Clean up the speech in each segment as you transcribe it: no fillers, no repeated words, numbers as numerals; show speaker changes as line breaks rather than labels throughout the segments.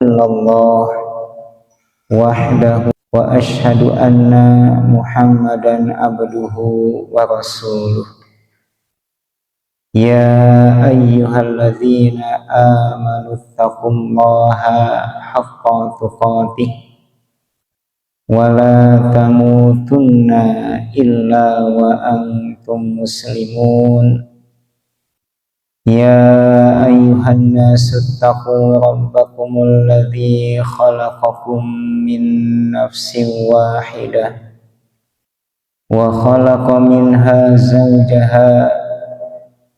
illallah wahdahu wa ashhadu anna Muhammadan abduhu wa rasuluh. Ya ayyuhalladzina amanu taqullaha haqqa tuqatih wa la tamutunna illa wa antum muslimun. Ya ayyuhan nasu taqu rabbakumul ladzi khalaqakum min nafsin wahidah wa khalaqa minha zawjaha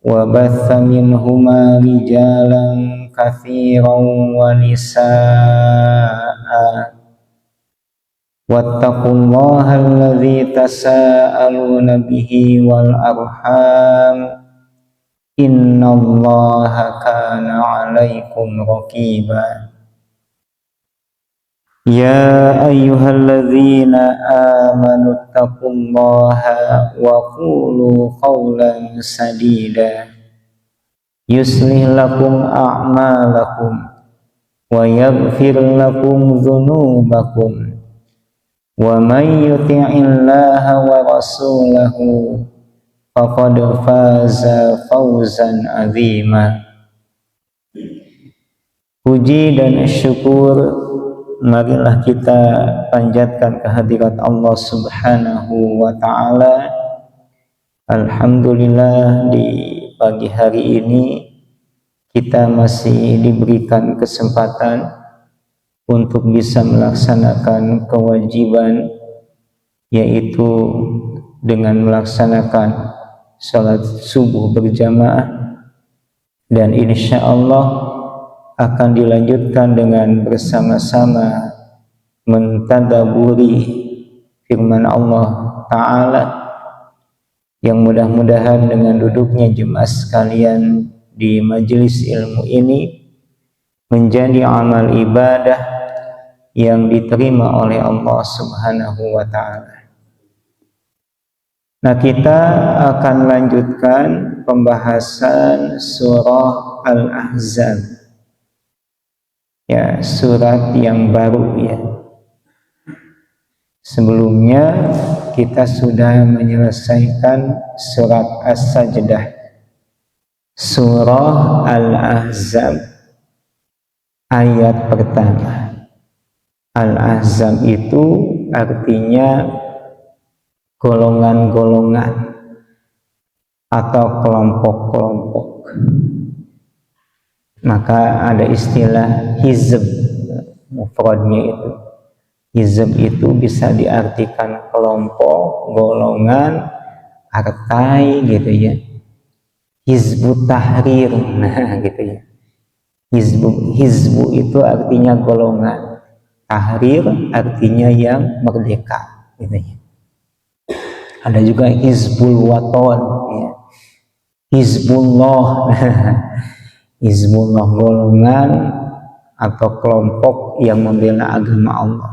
wa batha minhuma rijalan katsiran wa nisaa'a wattaqullaha alladzi tasaaluna bihi wal arham innallaha kana 'alaikum raqiba. Ya ayyuhalladzina amanu taqullaha wa qulu qawlan sadida yuslih lakum a'malakum wa yaghfir lakum dhunubakum wa may yuti'illaha wa rasulahu faqad faza fawzan azima. Puji dan syukur marilah kita panjatkan kehadirat Allah Subhanahu wa ta'ala. Alhamdulillah, di pagi hari ini kita masih diberikan kesempatan untuk bisa melaksanakan kewajiban, yaitu dengan melaksanakan salat subuh berjamaah, dan insya Allah akan dilanjutkan dengan bersama-sama mentadaburi firman Allah Ta'ala, yang mudah-mudahan dengan duduknya jemaah sekalian di majelis ilmu ini menjadi amal ibadah yang diterima oleh Allah Subhanahu wa Ta'ala. Nah, kita akan lanjutkan pembahasan surah Al-Ahzab, ya, surat yang baru ya. Sebelumnya kita sudah menyelesaikan surat As-Sajdah, surah Al-Ahzab ayat pertama. Al-Ahzab itu artinya golongan-golongan atau kelompok-kelompok. Maka ada istilah hizb, mufradnya itu. Hizb itu bisa diartikan kelompok, golongan, partai gitu ya. Hizbut Tahrir, nah gitu ya. Hizbu itu artinya golongan, tahrir artinya yang merdeka gitu ya. Ada juga Hizbul Waton ya. Hizbullah Hizbullah golongan atau kelompok yang membela agama Allah.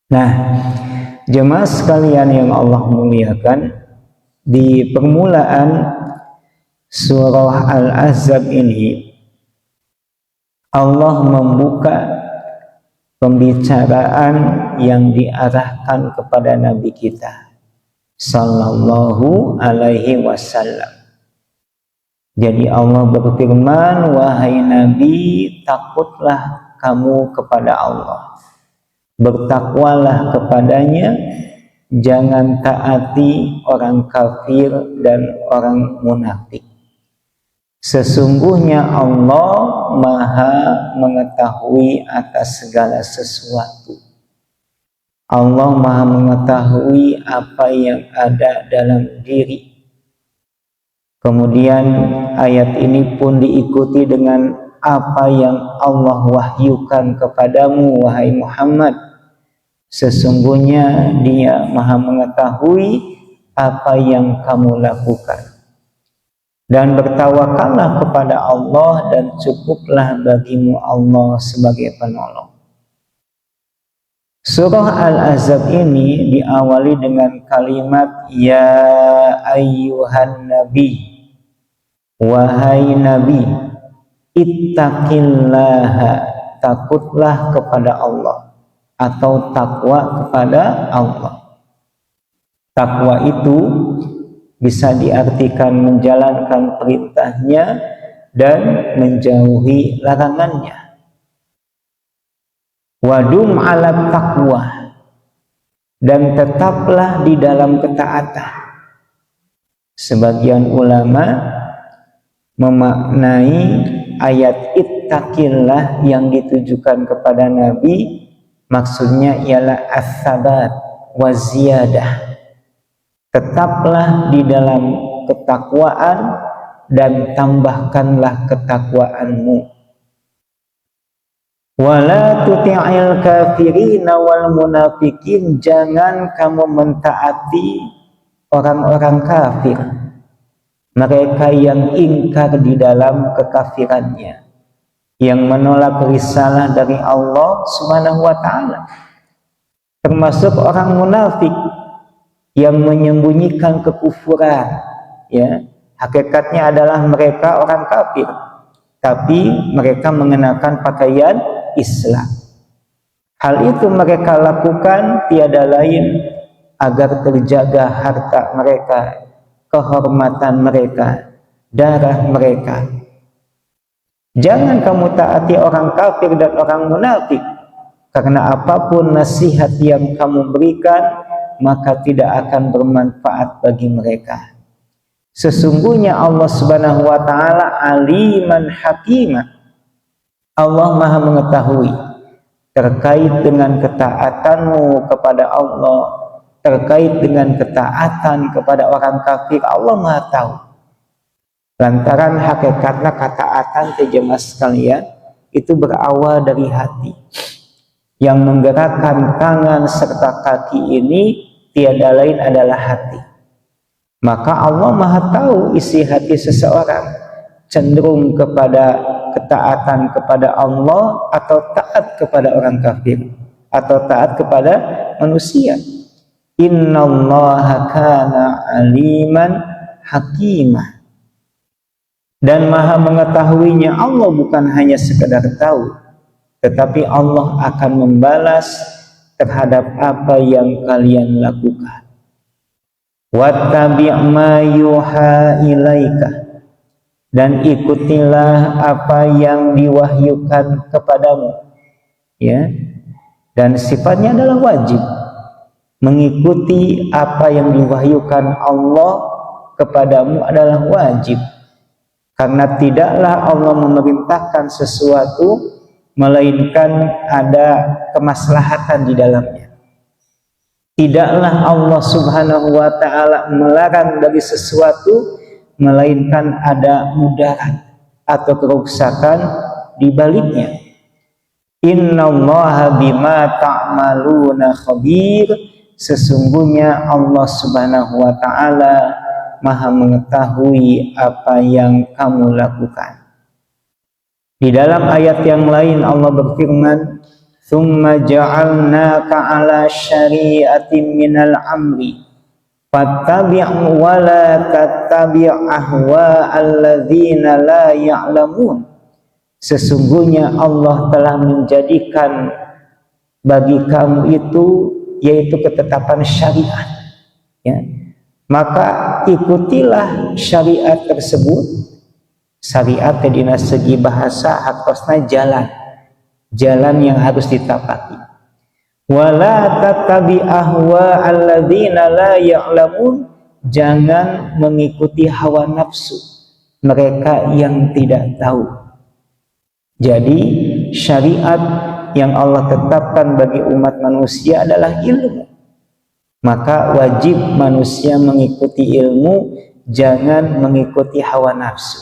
Nah, jemaah sekalian yang Allah muliakan, di permulaan surah Al-Ahzab ini Allah membuka pembicaraan yang diarahkan kepada Nabi kita Sallallahu alaihi wasallam. Jadi Allah berfirman, wahai Nabi, takutlah kamu kepada Allah, bertakwalah kepadanya, jangan taati orang kafir dan orang munafik. Sesungguhnya Allah Maha mengetahui atas segala sesuatu. Allah Maha mengetahui apa yang ada dalam diri. Kemudian ayat ini pun diikuti dengan apa yang Allah wahyukan kepadamu, wahai Muhammad. Sesungguhnya Dia Maha mengetahui apa yang kamu lakukan. Dan bertawakallah kepada Allah, dan cukuplah bagimu Allah sebagai penolong. Surah Al-Ahzab ini diawali dengan kalimat ya ayyuhan nabi, wahai nabi, ittaqillaha takutlah kepada Allah atau takwa kepada Allah. Takwa itu bisa diartikan menjalankan perintahnya dan menjauhi larangannya. Wadum ala taqwa, dan tetaplah di dalam ketaatan. Sebagian ulama memaknai ayat ittaqillah yang ditujukan kepada Nabi, maksudnya ialah as-sabat wa ziyadah. Tetaplah di dalam ketakwaan dan tambahkanlah ketakwaanmu. Wala tuti'il kafirina wal munafikin, jangan kamu mentaati orang-orang kafir, mereka yang ingkar di dalam kekafirannya, yang menolak risalah dari Allah Subhanahu wa ta'ala, termasuk orang munafik yang menyembunyikan kekufuran, ya, hakikatnya adalah mereka orang kafir, tapi mereka mengenakan pakaian Islam. Hal itu mereka lakukan tiada lain agar terjaga harta mereka, kehormatan mereka, darah mereka. Jangan kamu taati orang kafir dan orang munafik, karena apapun nasihat yang kamu berikan, maka tidak akan bermanfaat bagi mereka. Sesungguhnya Allah Subhanahu wa ta'ala aliman hakimah. Allah Maha mengetahui terkait dengan ketaatanmu kepada Allah, terkait dengan ketaatan kepada orang kafir. Allah Maha tahu. Lantaran hakikatnya ketaatan, jemaah sekalian, itu berawal dari hati. Yang menggerakkan tangan serta kaki ini tiada lain adalah hati. Maka Allah Maha tahu isi hati seseorang, cenderung kepada ketaatan kepada Allah atau taat kepada orang kafir, atau taat kepada manusia. Innallaha kana aliman hakimah. Dan Maha mengetahuinya Allah bukan hanya sekedar tahu, tetapi Allah akan membalas terhadap apa yang kalian lakukan. Wattabi' ma yuha ilaika, dan ikutilah apa yang diwahyukan kepadamu, ya. Dan sifatnya adalah wajib. Mengikuti apa yang diwahyukan Allah kepadamu adalah wajib, karena tidaklah Allah memerintahkan sesuatu melainkan ada kemaslahatan di dalamnya. Tidaklah Allah Subhanahu wa ta'ala melarang dari sesuatu melainkan ada mudarat atau kerusakan di baliknya. Innallaha bima ta'maluna khabir, sesungguhnya Allah Subhanahu wa ta'ala Maha mengetahui apa yang kamu lakukan. Di dalam ayat yang lain Allah berfirman, "Tsumma ja'alnaka 'ala syari'atin minal amri fattabi' wa la tattabi' ahwa'al ladzina la ya'lamun." Sesungguhnya Allah telah menjadikan bagi kamu itu yaitu ketetapan syariat, ya. Maka ikutilah syariat tersebut. Syariat dari segi bahasa hakosna jalan yang harus ditapaki. Wala tattabi ahwa alladzina la ya'lamun, jangan mengikuti hawa nafsu mereka yang tidak tahu. Jadi syariat yang Allah tetapkan bagi umat manusia adalah ilmu. Maka wajib manusia mengikuti ilmu, jangan mengikuti hawa nafsu,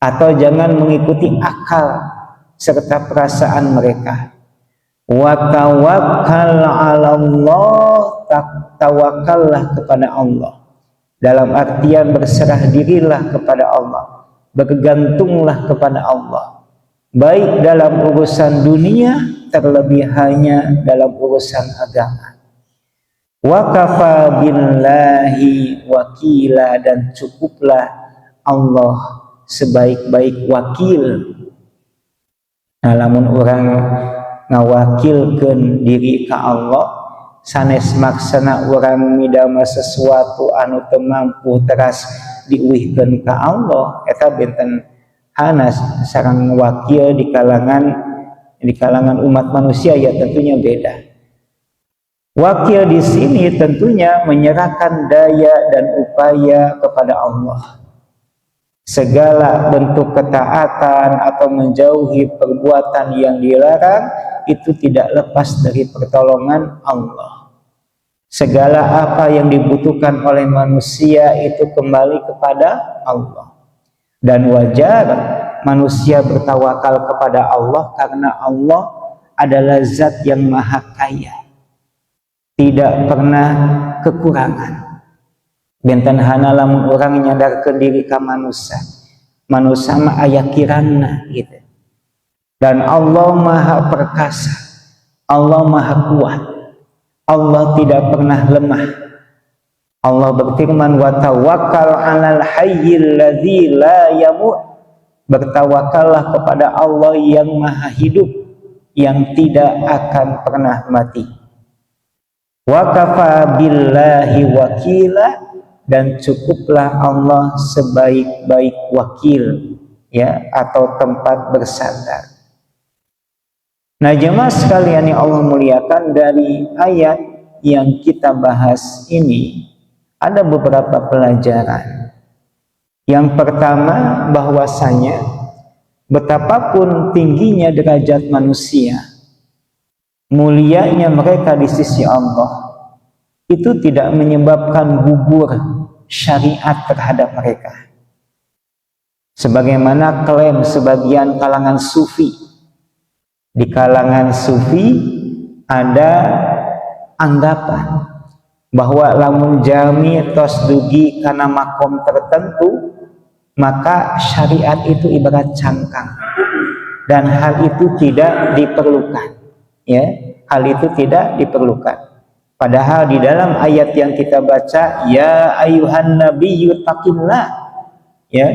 atau jangan mengikuti akal serta perasaan mereka. Wa tawakkal 'ala Allah, tawakallah kepada Allah. Dalam artian berserah dirilah kepada Allah, bergantunglah kepada Allah, baik dalam urusan dunia, terlebih hanya dalam urusan agama. Wa kafa billahi wakila, dan cukuplah Allah sebaik-baik wakil. Nah, lamun orang ngawakilkeun diri ka Allah sanes maksana orang midama sesuatu anu teu mampu teras diuihkeun ka Allah, eta benten hanas sareng wakil di kalangan umat manusia ya tentunya beda. Wakil di sini tentunya menyerahkan daya dan upaya kepada Allah. Segala bentuk ketaatan atau menjauhi perbuatan yang dilarang itu tidak lepas dari pertolongan Allah. Segala apa yang dibutuhkan oleh manusia itu kembali kepada Allah. Dan wajar manusia bertawakal kepada Allah karena Allah adalah zat yang maha kaya, tidak pernah kekurangan. Benten hana lamun orang nyadarkeun diri ka manusia mah aya kirana gitu. Dan Allah maha perkasa, Allah maha kuat, Allah tidak pernah lemah. Allah berfirman, wa tawakkal 'alal hayyil ladzi la yamut. Bertawakallah kepada Allah yang maha hidup, yang tidak akan pernah mati. Wa kafa billahi wakila, dan cukuplah Allah sebaik-baik wakil, ya, atau tempat bersandar. Nah, jemaah sekalian yang Allah muliakan, dari ayat yang kita bahas ini ada beberapa pelajaran. Yang pertama, bahwasanya betapapun tingginya derajat manusia, mulianya mereka di sisi Allah, itu tidak menyebabkan gugur syariat terhadap mereka. Sebagaimana klaim sebagian kalangan sufi. Di kalangan sufi ada anggapan bahwa lamun jami tos dugi karena makom tertentu, maka syariat itu ibarat cangkang, dan hal itu tidak diperlukan, ya, hal itu tidak diperlukan. Padahal di dalam ayat yang kita baca, ya ayuhan nabiyyu taqillah, ya,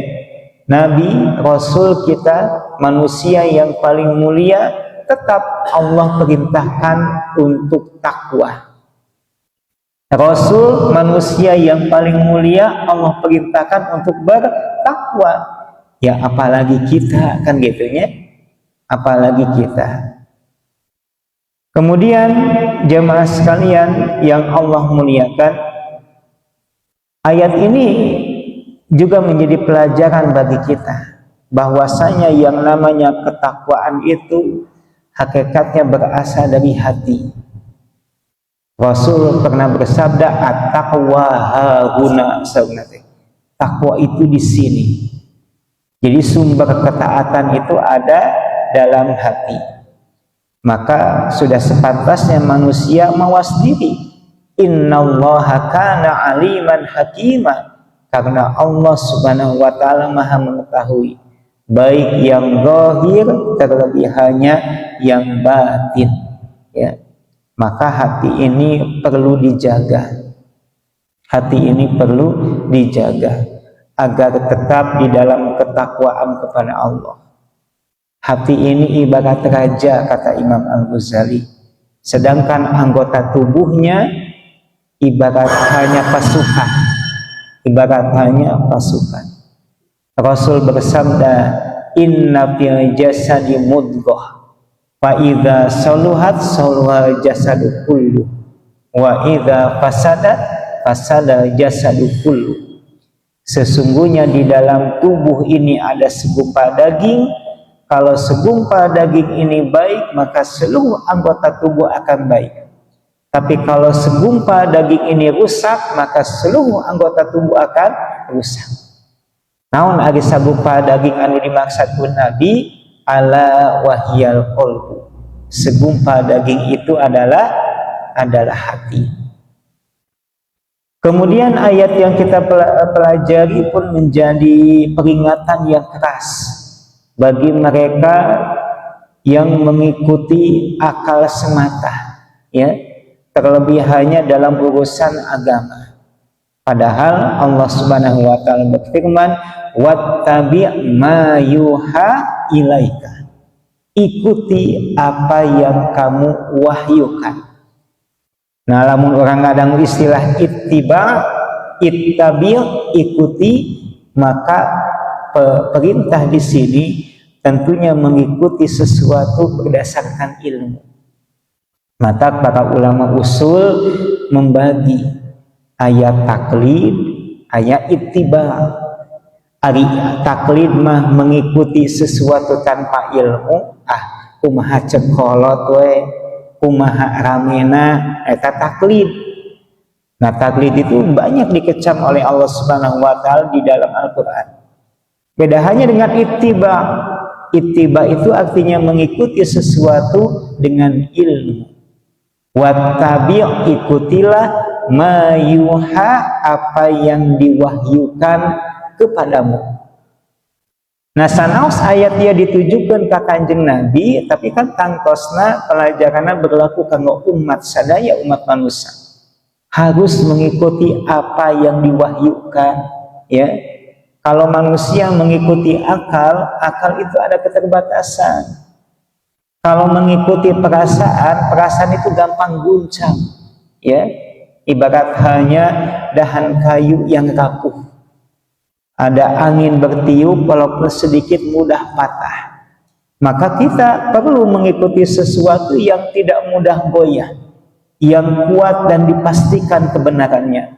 nabi rasul kita manusia yang paling mulia, tetap Allah perintahkan untuk takwa. Rasul manusia yang paling mulia, Allah perintahkan untuk bertakwa. Ya apalagi kita, kan gitunya, apalagi kita. Kemudian jemaah sekalian yang Allah muliakan, ayat ini juga menjadi pelajaran bagi kita bahwasanya yang namanya ketakwaan itu hakikatnya berasal dari hati. Rasul pernah bersabda, at-taqwa hahuna, takwa itu di sini. Jadi sumber ketaatan itu ada dalam hati. Maka sudah sepantasnya manusia mawas diri. Innallaha kana aliman hakima, karena Allah subhanahu wa ta'ala maha mengetahui, baik yang zahir terlebih hanya yang batin, ya. Maka hati ini perlu dijaga. Hati ini perlu dijaga agar tetap di dalam ketakwaan kepada Allah. Hati ini ibarat raja, kata Imam Al-Ghazali, sedangkan anggota tubuhnya ibarat hanya pasukan. Ibarat hanya pasukan. Rasul bersabda, inna fil jasadi mudghah, fa idza saluhat saluhal jasadu kullu, wa idza fasadat fasada jasadu kullu. Sesungguhnya di dalam tubuh ini ada segumpal daging. Kalau segumpal daging ini baik, maka seluruh anggota tubuh akan baik. Tapi kalau segumpal daging ini rusak, maka seluruh anggota tubuh akan rusak. Naon ari sagumpal daging anu dimaksudkeun Nabi, ala wahyal qalbu. Segumpal daging itu adalah hati. Kemudian ayat yang kita pelajari pun menjadi peringatan yang keras bagi mereka yang mengikuti akal semata, ya, terlebih hanya dalam urusan agama. Padahal Allah Subhanahu wa ta'ala berfirman, wattabi' ma yuha ilaika ikuti apa yang kamu wahyukan. Nah, lamun orang kadang istilah ittiba, ittabi, ikuti, maka perintah di sini tentunya mengikuti sesuatu berdasarkan ilmu. Maka para ulama usul membagi ayat taklid, ayat ittiba. Ari taklid mah mengikuti sesuatu tanpa ilmu, kumaha cekolot we, kumaha ramena, eta taklid. Nah, taklid itu banyak dikecam oleh Allah Subhanahu wa taala di dalam Al-Qur'an. Beda hanya dengan ittiba. Ittiba itu artinya mengikuti sesuatu dengan ilmu. Wattabi', ikutilah mayuha, apa yang diwahyukan kepadamu. Nah, sanaos ayat dia ditujukan ke Kanjeng Nabi, tapi kan tangtosna pelajaranna berlaku kanggo umat sadaya, umat manusia. Harus mengikuti apa yang diwahyukan, ya. Kalau manusia mengikuti akal, akal itu ada keterbatasan. Kalau mengikuti perasaan, perasaan itu gampang guncang, ya. Ibarat hanya dahan kayu yang rapuh. Ada angin bertiup, walaupun sedikit mudah patah. Maka kita perlu mengikuti sesuatu yang tidak mudah goyah, yang kuat dan dipastikan kebenarannya.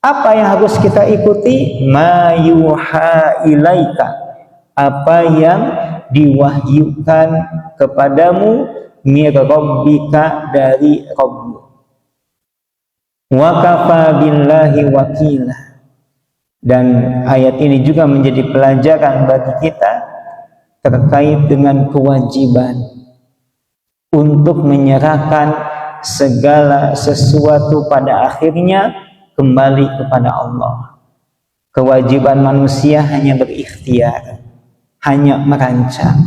Apa yang harus kita ikuti? Ma yuha ilaika, apa yang diwahyukan kepadamu mir rabbika, dari Rabbmu. Wa kafa billahi wakila. Dan ayat ini juga menjadi pelajaran bagi kita terkait dengan kewajiban untuk menyerahkan segala sesuatu pada akhirnya kembali kepada Allah. Kewajiban manusia hanya berikhtiar, hanya merancang.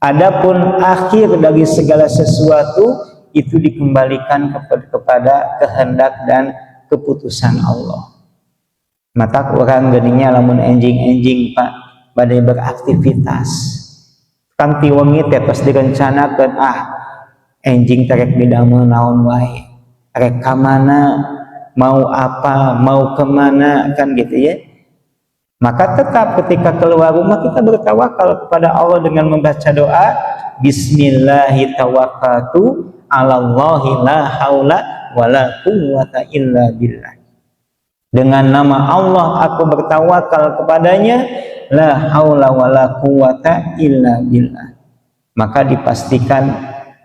Adapun akhir dari segala sesuatu itu dikembalikan kepada kehendak dan keputusan Allah. Mata orang gedingnya lamun enjing-enjing Pak badai beraktivitas kan tiwengi teh pas direncanakeun enjing terek didamel naon wae, rek ka mana, mau apa, mau kemana, kan gitu ya. Maka tetap ketika keluar rumah kita bertawakal kepada Allah dengan membaca doa Bismillahi tawakkaltu 'alallahi la haula wala quwwata illa billah. Dengan nama Allah aku bertawakal kepadanya, la haula wala quwwata illa billah. Maka dipastikan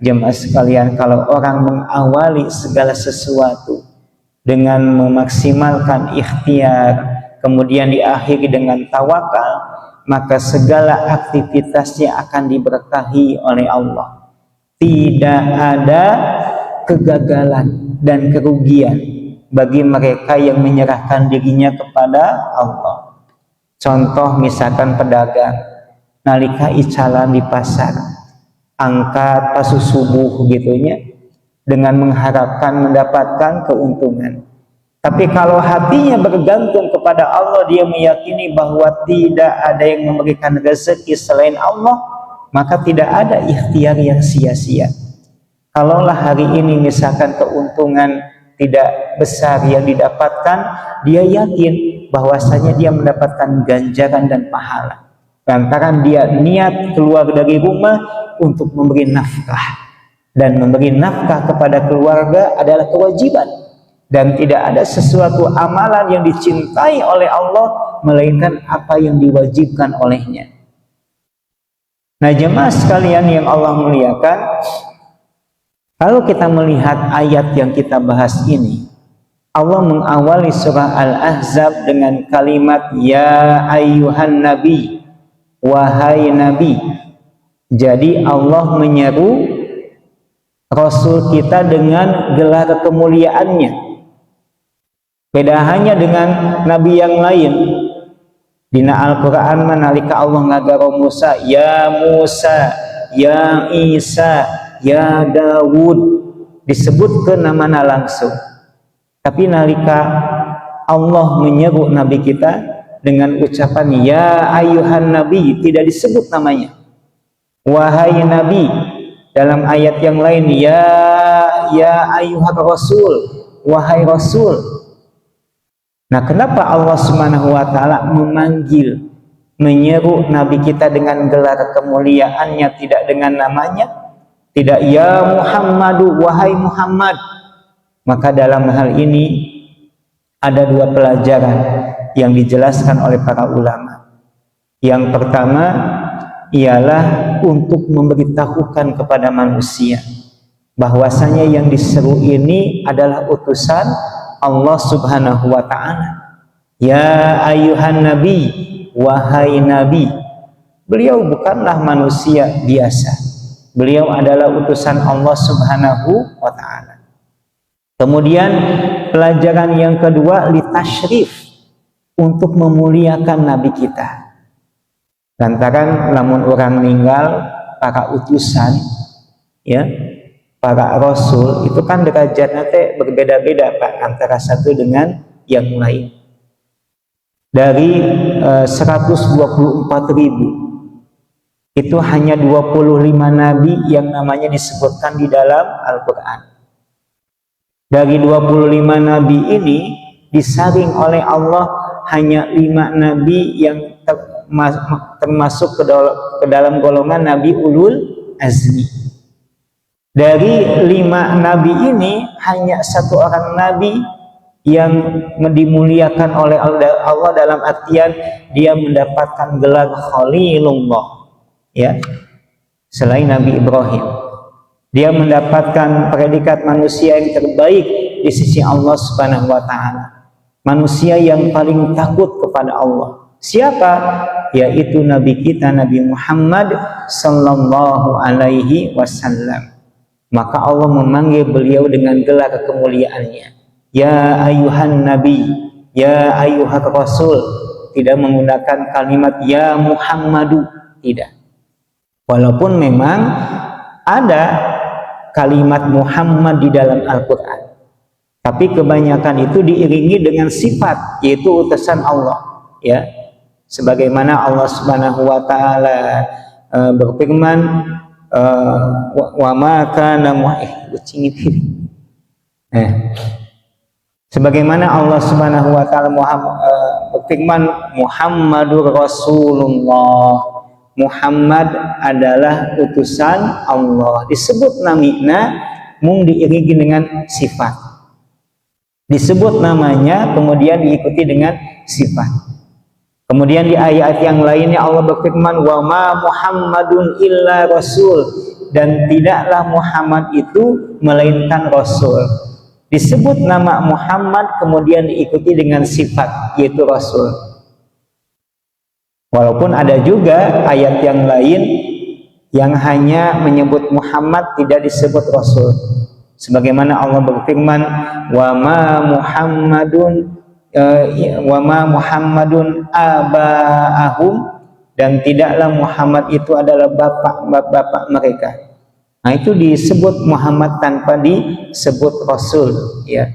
jemaah sekalian, kalau orang mengawali segala sesuatu dengan memaksimalkan ikhtiar, kemudian diakhiri dengan tawakal, maka segala aktivitasnya akan diberkahi oleh Allah. Tidak ada kegagalan dan kerugian bagi mereka yang menyerahkan dirinya kepada Allah. Contoh misalkan pedagang nalika icalan di pasar, angkat pas subuh gitunya dengan mengharapkan mendapatkan keuntungan. Tapi kalau hatinya bergantung kepada Allah, dia meyakini bahwa tidak ada yang memberikan rezeki selain Allah, maka tidak ada ikhtiar yang sia-sia. Kalaulah hari ini misalkan keuntungan tidak besar yang didapatkan, dia yakin bahwasanya dia mendapatkan ganjaran dan pahala lantaran dia niat keluar dari rumah untuk memberi nafkah, dan memberi nafkah kepada keluarga adalah kewajiban, dan tidak ada sesuatu amalan yang dicintai oleh Allah melainkan apa yang diwajibkan olehnya. Nah, jemaah sekalian yang Allah muliakan, kalau kita melihat ayat yang kita bahas ini, Allah mengawali surah Al-Ahzab dengan kalimat ya ayyuhan nabi, wahai nabi. Jadi Allah menyeru Rasul kita dengan gelar kemuliaannya. Beda hanya dengan nabi yang lain. Dina Al-Quran manalika Allah ngagaro Musa, ya Musa, ya Isa, ya Dawud, disebut ke namana langsung. Tapi nalika Allah menyeru nabi kita dengan ucapan ya ayyuhan nabi, tidak disebut namanya. wahai Nabi. Dalam ayat yang lain, ya ayyuhar rasul, wahai Rasul. Nah, kenapa Allah Subhanahu wa taala memanggil, menyeru Nabi kita dengan gelar kemuliaannya, tidak dengan namanya? Tidak ya Muhammadu, wahai Muhammad. Maka dalam hal ini ada dua pelajaran yang dijelaskan oleh para ulama. Yang pertama ialah untuk memberitahukan kepada manusia bahwasanya yang diseru ini adalah utusan Allah Subhanahu wa taala. Ya ayyuhan nabi, wahai nabi. Beliau bukanlah manusia biasa. Beliau adalah utusan Allah Subhanahu wa taala. Kemudian pelajaran yang kedua, litasyrif, untuk memuliakan nabi kita. Lantaran lamun orang meninggal, para utusan, ya, para rasul itu kan derajatnya teh berbeda-beda Pak, antara satu dengan yang lain. Dari 124.000 itu hanya 25 nabi yang namanya disebutkan di dalam Al-Quran. Dari 25 nabi ini disaring oleh Allah hanya 5 nabi yang termasuk ke dalam golongan nabi ulul azmi. Dari 5 nabi ini hanya 1 orang nabi yang dimuliakan oleh Allah dalam artian dia mendapatkan gelar Khalilullah, ya, selain Nabi Ibrahim. Dia mendapatkan predikat manusia yang terbaik di sisi Allah Subhanahu wa taala. Manusia yang paling takut kepada Allah. Siapa? Yaitu Nabi kita, Nabi Muhammad sallallahu alaihi wasallam. Maka Allah memanggil beliau dengan gelar kemuliaannya. Ya ayyuhan nabi, ya ayyuhar rasul. Tidak menggunakan kalimat ya Muhammadu, tidak. Walaupun memang ada kalimat Muhammad di dalam Al-Quran, tapi kebanyakan itu diiringi dengan sifat, yaitu utusan Allah, ya. Sebagaimana Allah Subhanahu wa taala berfirman, wa ma kana sebagaimana Allah Subhanahu wa taala berfirman, Muhammadur Rasulullah. Muhammad adalah utusan Allah. Disebut namina mung diiringi dengan sifat. Disebut namanya kemudian diikuti dengan sifat. Kemudian di ayat yang lainnya Allah berfirman, wa ma Muhammadun illa rasul, dan tidaklah Muhammad itu melainkan rasul. Disebut nama Muhammad kemudian diikuti dengan sifat, yaitu rasul. Walaupun ada juga ayat yang lain yang hanya menyebut Muhammad, tidak disebut rasul. Sebagaimana Allah berfirman, wa ma Muhammadun aba'ahum, dan tidaklah Muhammad itu adalah bapak-bapak mereka. Nah, itu disebut Muhammad tanpa disebut rasul, ya.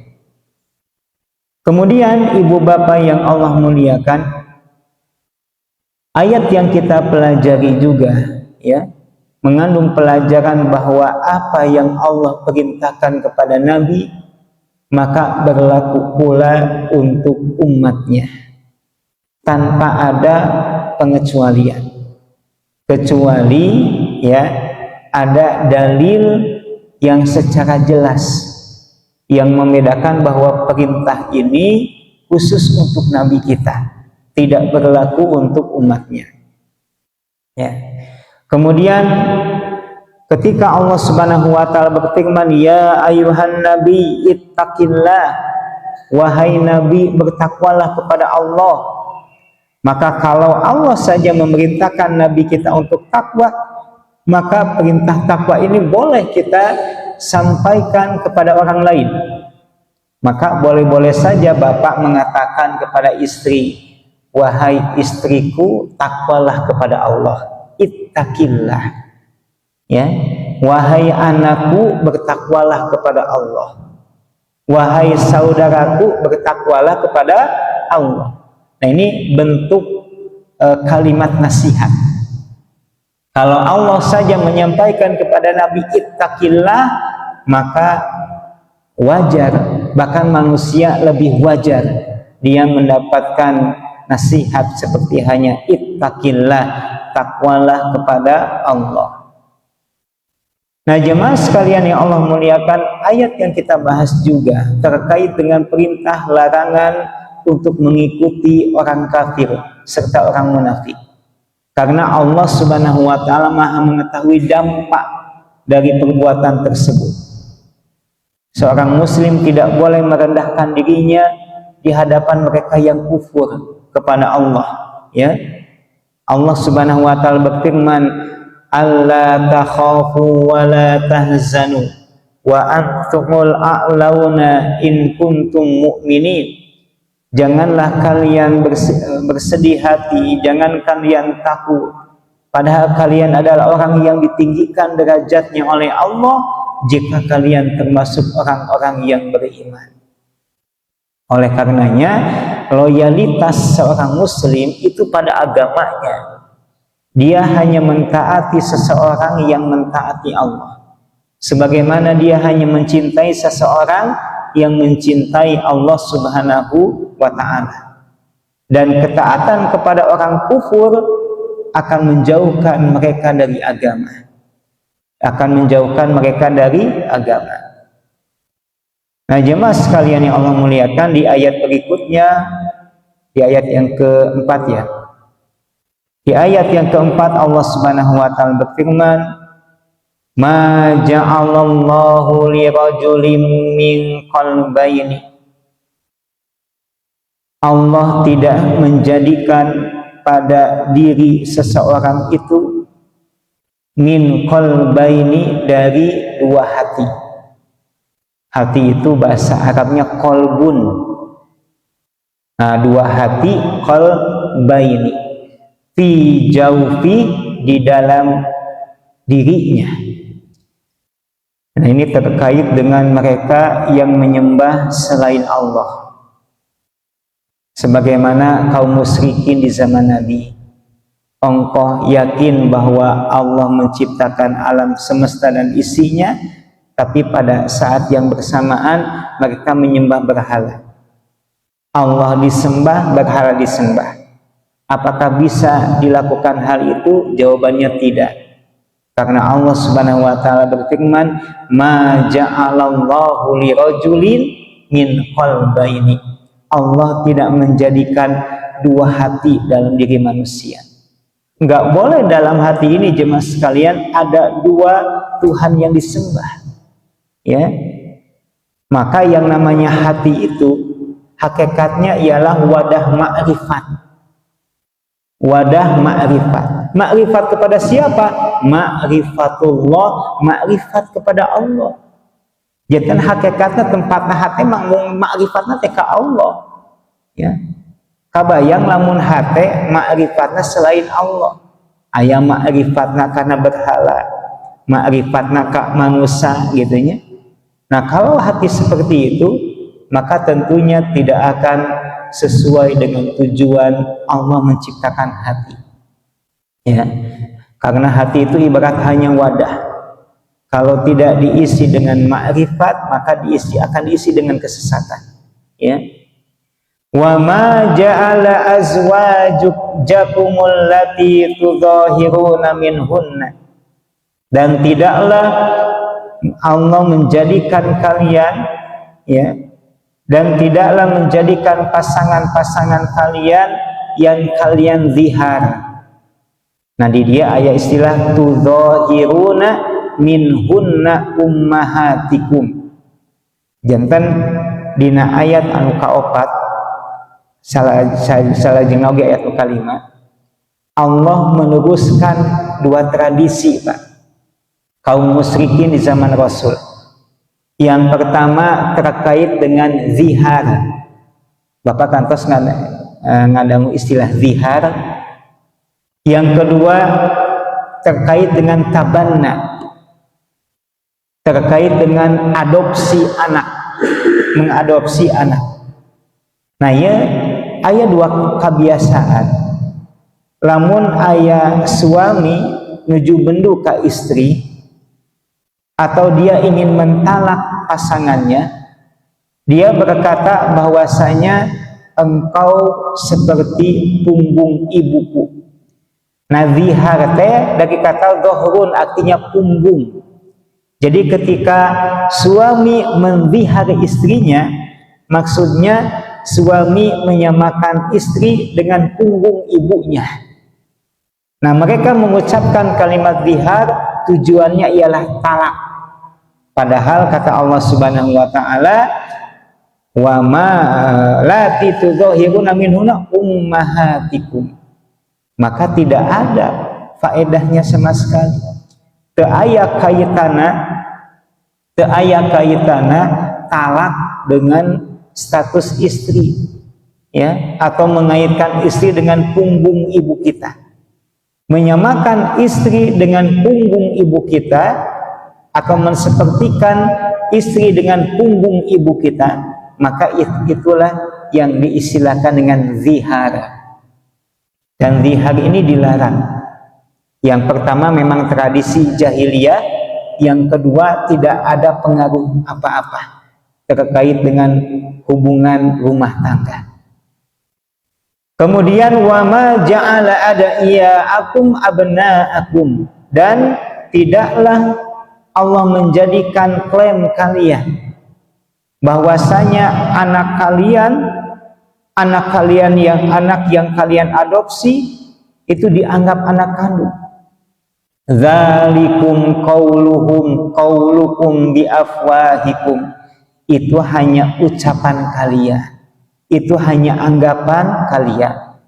Kemudian ibu bapak yang Allah muliakan, ayat yang kita pelajari juga, ya, mengandung pelajaran bahwa apa yang Allah perintahkan kepada Nabi maka berlaku pula untuk umatnya tanpa ada pengecualian, kecuali, ya, ada dalil yang secara jelas yang membedakan bahwa perintah ini khusus untuk Nabi kita, tidak berlaku untuk umatnya, ya. Kemudian ketika Allah Subhanahu wa taala berfirman, ya ayuhan nabi ittaqillah, wahai nabi bertakwalah kepada Allah. Maka kalau Allah saja memerintahkan nabi kita untuk takwa, maka perintah takwa ini boleh kita sampaikan kepada orang lain. Maka boleh-boleh saja bapak mengatakan kepada istri, wahai istriku, takwalah kepada Allah, ittaqillah, ya. Wahai anakku, bertakwalah kepada Allah. Wahai saudaraku, bertakwalah kepada Allah. Nah, ini bentuk kalimat nasihat. Kalau Allah saja menyampaikan kepada Nabi ittaqillah, maka wajar, bahkan manusia lebih wajar dia mendapatkan nasihat seperti hanya ittaqillah, takwalah kepada Allah. Nah, jemaah sekalian yang Allah muliakan, ayat yang kita bahas juga terkait dengan perintah larangan untuk mengikuti orang kafir serta orang munafik. Karena Allah Subhanahu wa taala Maha mengetahui dampak dari perbuatan tersebut. Seorang muslim tidak boleh merendahkan dirinya di hadapan mereka yang kufur kepada Allah, ya. Allah Subhanahu wa taala berfirman, "Alla takhafu wa la tahzanu wa antumul a'launa in kuntum mu'minin." Janganlah kalian bersedih hati, jangan kalian takut, padahal kalian adalah orang yang ditinggikan derajatnya oleh Allah jika kalian termasuk orang-orang yang beriman. Oleh karenanya, loyalitas seorang muslim itu pada agamanya. Dia hanya mentaati seseorang yang mentaati Allah, sebagaimana dia hanya mencintai seseorang yang mencintai Allah Subhanahu wa ta'ala. Dan ketaatan kepada orang kufur akan menjauhkan mereka dari agama, Nah, jemaah sekalian yang Allah muliakan, di ayat berikutnya, di ayat yang keempat, ya, di ayat yang keempat Allah Subhanahu wa ta'ala berfirman, "Ma ja'alallahu lirajulin min qalbayni." Allah tidak menjadikan pada diri seseorang itu min qalbaini, dari dua hati. Hati itu bahasa Arabnya qalbun. Nah, dua hati, qalbaini, fi jaufi, di dalam dirinya. Nah, ini terkait dengan mereka yang menyembah selain Allah. Sebagaimana kaum musyrikin di zaman Nabi, engkau yakin bahwa Allah menciptakan alam semesta dan isinya, tapi pada saat yang bersamaan mereka menyembah berhala. Allah disembah, berhala disembah. Apakah bisa dilakukan hal itu? Jawabannya tidak. Karena Allah Subhanahu wa taala berfirman, "Ma ja'alallahu lirajulin min qalbaini." Allah tidak menjadikan dua hati dalam diri manusia. Enggak boleh dalam hati ini, jemaah sekalian, ada dua Tuhan yang disembah, ya. Maka yang namanya hati itu hakikatnya ialah wadah ma'rifat. Wadah ma'rifat. Ma'rifat kepada siapa? Ma'rifatullah, ma'rifat kepada Allah. Jadi kan hakikatnya tempatnya hati ma'rifatnya ke Allah, ya. Kabayang lamun hati ma'rifatnya selain Allah, aya ma'rifatnya karena berhala, ma'rifatnya ka manusia, gitunya. Nah, kalau hati seperti itu, maka tentunya tidak akan sesuai dengan tujuan Allah menciptakan hati, ya. Karena hati itu ibarat hanya wadah. Kalau tidak diisi dengan ma'rifat, maka akan diisi dengan kesesatan, ya. Wa ma ja'ala azwajakumul lati tudhahiruna minhunna, dan tidaklah Allah menjadikan kalian, ya, dan tidaklah menjadikan pasangan-pasangan kalian yang kalian zihar. Nah, di dia ayat istilah tudhahiruna minhunna ummahatikum. Jantan dina ayat anu kaopat salah jeung oge ayat kalima, Allah meneruskan dua tradisi, Pak, kaum musyrikin di zaman Rasul. Yang pertama terkait dengan zihar. Bapak kantos ngadangu istilah zihar. Yang kedua terkait dengan tabanna, terkait dengan adopsi anak, mengadopsi anak. Nah, ya, aya dua kebiasaan. Lamun aya suami nuju bendu ke istri, atau dia ingin mentalak pasangannya, dia berkata bahwasanya engkau seperti punggung ibuku. Nah, zihar teh dari kata zohrun, artinya punggung. Jadi ketika suami menzihar istrinya, maksudnya suami menyamakan istri dengan punggung ibunya. Nah, mereka mengucapkan kalimat zihar tujuannya ialah talak. Padahal kata Allah Subhanahu wa taala, wa ma lati tudzahiruna minhunna ummahatikum. Maka tidak ada faedahnya sama sekali. Teu aya kaitana talak dengan status istri, ya, atau mengaitkan istri dengan punggung ibu kita. Menyamakan istri dengan punggung ibu kita atau mensepertikan istri dengan punggung ibu kita, maka itulah yang diistilahkan dengan zihar. Dan zihar ini dilarang. Yang pertama memang tradisi jahiliyah, yang kedua tidak ada pengaruh apa-apa terkait dengan hubungan rumah tangga. Kemudian wa ma ja'ala ada'iyaakum abna'akum, dan tidaklah Allah menjadikan klaim kalian bahwasanya anak kalian yang kalian adopsi itu dianggap anak kandung. Dzalikum qaulukum biafwahikum, itu hanya ucapan kalian, itu hanya anggapan kalian.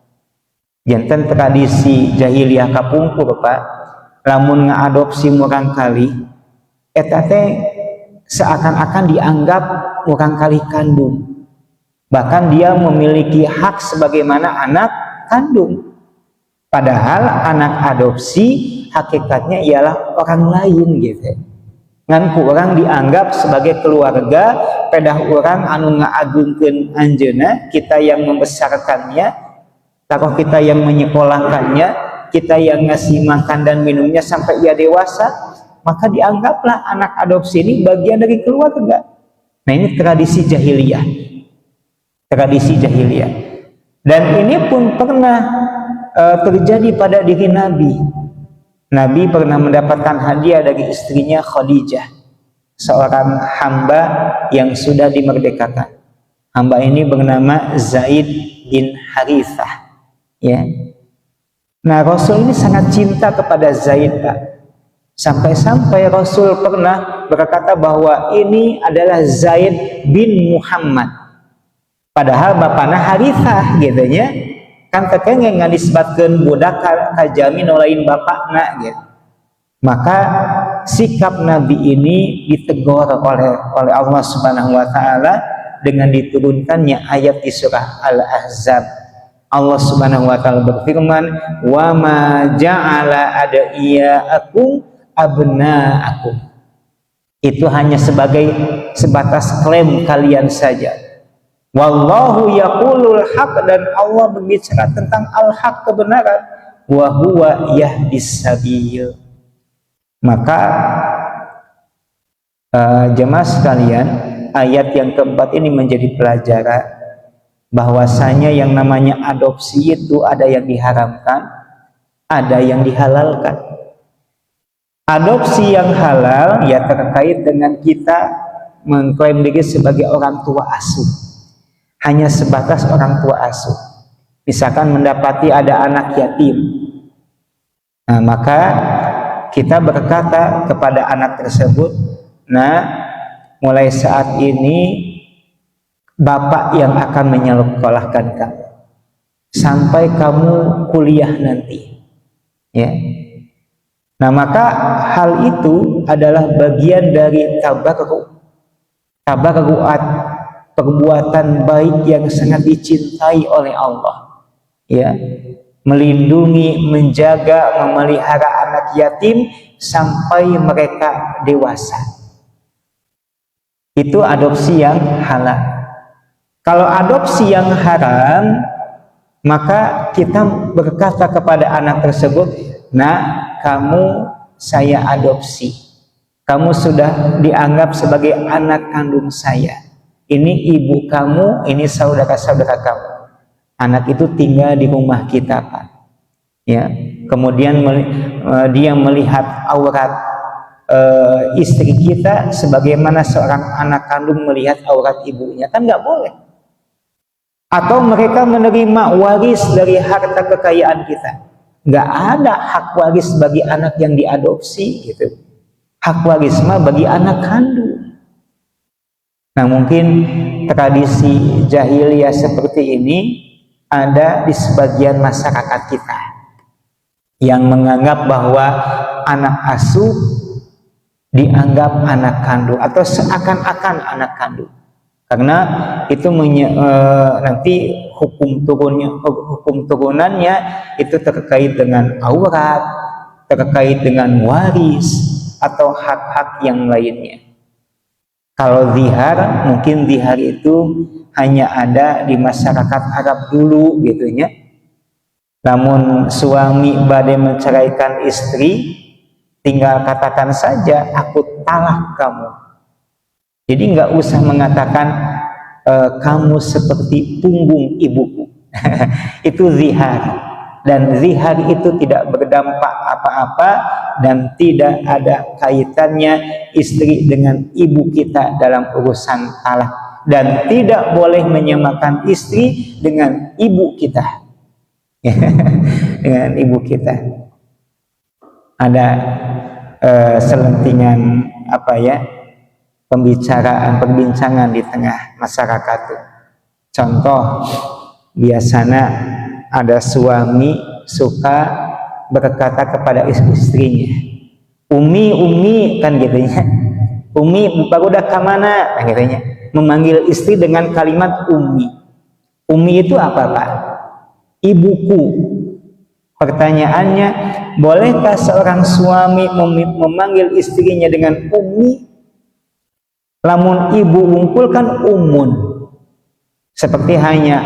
Janten tradisi jahiliyah kapungkur Pak, lamun ngadopsi murang kali eta teh seakan-akan dianggap murang kali kandung. Bahkan dia memiliki hak sebagaimana anak kandung. Padahal anak adopsi hakikatnya ialah orang lain gitu. Ngan kurang dianggap sebagai keluarga, pedah orang anu ngaagungkeun anjeunna, kita yang membesarkannya, taruh kita yang menyekolahkannya, kita yang ngasih makan dan minumnya sampai ia dewasa, maka dianggaplah anak adopsi ini bagian dari keluarga. Nah, ini tradisi jahiliyah. Dan ini pun pernah terjadi pada diri Nabi. Nabi pernah mendapatkan hadiah dari istrinya Khadijah, seorang hamba yang sudah dimerdekakan. Hamba ini bernama Zaid bin Harithah, ya. Nah, Rasul ini sangat cinta kepada Zaid, Pak. Sampai-sampai Rasul pernah berkata bahwa ini adalah Zaid bin Muhammad. Padahal bapana Harithah gitu nya. Kan kekenge nganisbatkeun budak ka jami nu lain bapakna gitu. Maka sikap Nabi ini ditegur oleh Allah Subhanahu wa taala dengan diturunkannya ayat di surah Al-Ahzab. Allah Subhanahu wa taala berfirman, "Wa ma ja'ala ada'iyaakum abna'akum." Itu hanya sebatas klaim kalian saja. Wallahu yaqulul haq, dan Allah berbicara tentang al-haq, kebenaran, wa huwa yahdis sabil. Maka jemaah sekalian, ayat yang keempat ini menjadi pelajaran bahwasanya yang namanya adopsi itu ada yang diharamkan, ada yang dihalalkan. Adopsi yang halal ya terkait dengan kita mengklaim diri sebagai orang tua asuh, hanya sebatas orang tua asuh. Misalkan mendapati ada anak yatim, nah maka kita berkata kepada anak tersebut, nah mulai saat ini bapak yang akan menyekolahkan kamu sampai kamu kuliah nanti, ya. Nah maka hal itu adalah bagian dari tabarruat, perbuatan baik yang sangat dicintai oleh Allah, ya, melindungi, menjaga, memelihara anak yatim sampai mereka dewasa. Itu adopsi yang halal. Kalau adopsi yang haram, maka kita berkata kepada anak tersebut, Nah, kamu saya adopsi. Kamu sudah dianggap sebagai anak kandung saya. Ini ibu kamu, ini saudara-saudara kamu. Anak itu tinggal di rumah kita, Pak. Ya, kemudian dia melihat aurat istri kita sebagaimana seorang anak kandung melihat aurat ibunya, kan nggak boleh. Atau mereka menerima waris dari harta kekayaan kita. Nggak ada hak waris bagi anak yang diadopsi gitu. Hak waris mah bagi anak kandung. Nah, mungkin tradisi jahiliyah seperti ini ada di sebagian masyarakat kita yang menganggap bahwa anak asuh dianggap anak kandung atau seakan-akan anak kandung, karena itu nanti hukum turunannya itu terkait dengan aurat, terkait dengan waris atau hak-hak yang lainnya. Kalau zihar, mungkin zihar itu hanya ada di masyarakat Arab dulu gitu ya. Namun suami badai menceraikan istri, tinggal katakan saja aku talak kamu. Jadi nggak usah mengatakan kamu seperti punggung ibuku. Itu zihar. Dan zihar itu tidak berdampak apa-apa dan tidak ada kaitannya istri dengan ibu kita dalam urusan talak, dan tidak boleh menyamakan istri dengan ibu kita. Dengan ibu kita. Ada selentingan perbincangan di tengah masyarakat. Contoh, biasanya ada suami suka berkata kepada istrinya, Umi kan gitunya. Umi baru udah kemana kan gitunya. Memanggil istri dengan kalimat Umi. Umi itu apa, Pak? Ibuku. Pertanyaannya, bolehkah seorang suami memanggil istrinya dengan Umi? Lamun ibu wungkul kan umun. Seperti hanya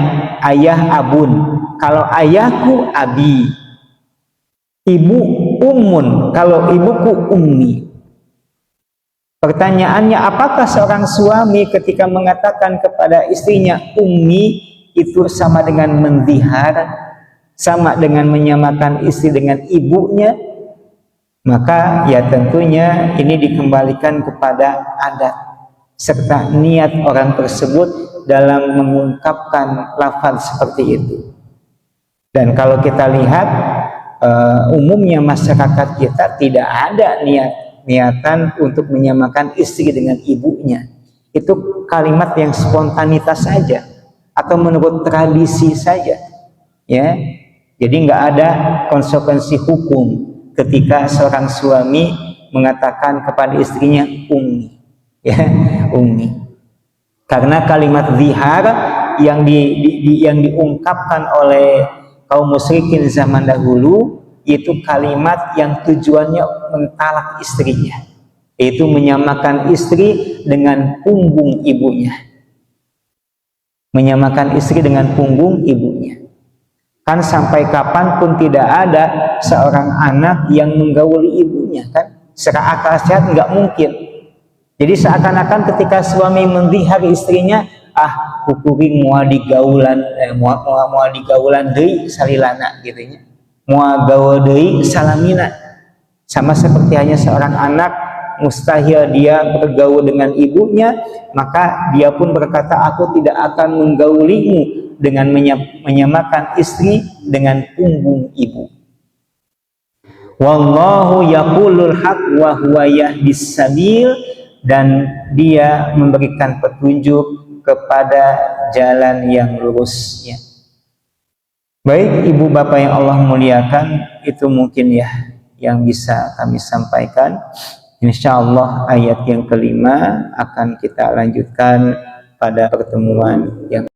ayah abun. Kalau ayahku abi, ibu umun. Kalau ibuku ummi. Pertanyaannya, apakah seorang suami ketika mengatakan kepada istrinya ummi itu sama dengan menzihar, sama dengan menyamakan istri dengan ibunya? Maka ya tentunya ini dikembalikan kepada adat serta niat orang tersebut dalam mengungkapkan lafaz seperti itu. Dan kalau kita lihat umumnya masyarakat kita tidak ada niatan untuk menyamakan istri dengan ibunya. Itu kalimat yang spontanitas saja atau menurut tradisi saja, ya. Jadi nggak ada konsekuensi hukum ketika seorang suami mengatakan kepada istrinya ummi, ya, ummi. Karena kalimat zihar yang diungkapkan oleh kaum musyrikin zaman dahulu itu kalimat yang tujuannya mentalak istrinya, yaitu menyamakan istri dengan punggung ibunya. Menyamakan istri dengan punggung ibunya. Kan sampai kapanpun tidak ada seorang anak yang menggauli ibunya, kan? Secara akal sehat nggak mungkin. Jadi seakan-akan ketika suami menzihar istrinya, kukuring mua digaulan deui salilana gitu nya. Mua gaul deui salamina. Sama seperti hanya seorang anak mustahil dia bergaul dengan ibunya, maka dia pun berkata, aku tidak akan menggaulimu dengan menyamakan istri dengan punggung ibu. Wallahu yaqulul haq wa huwa yahdis sabil, dan dia memberikan petunjuk kepada jalan yang lurusnya. Baik ibu bapak yang Allah muliakan, itu mungkin ya yang bisa kami sampaikan. Insyaallah ayat yang kelima akan kita lanjutkan pada pertemuan yang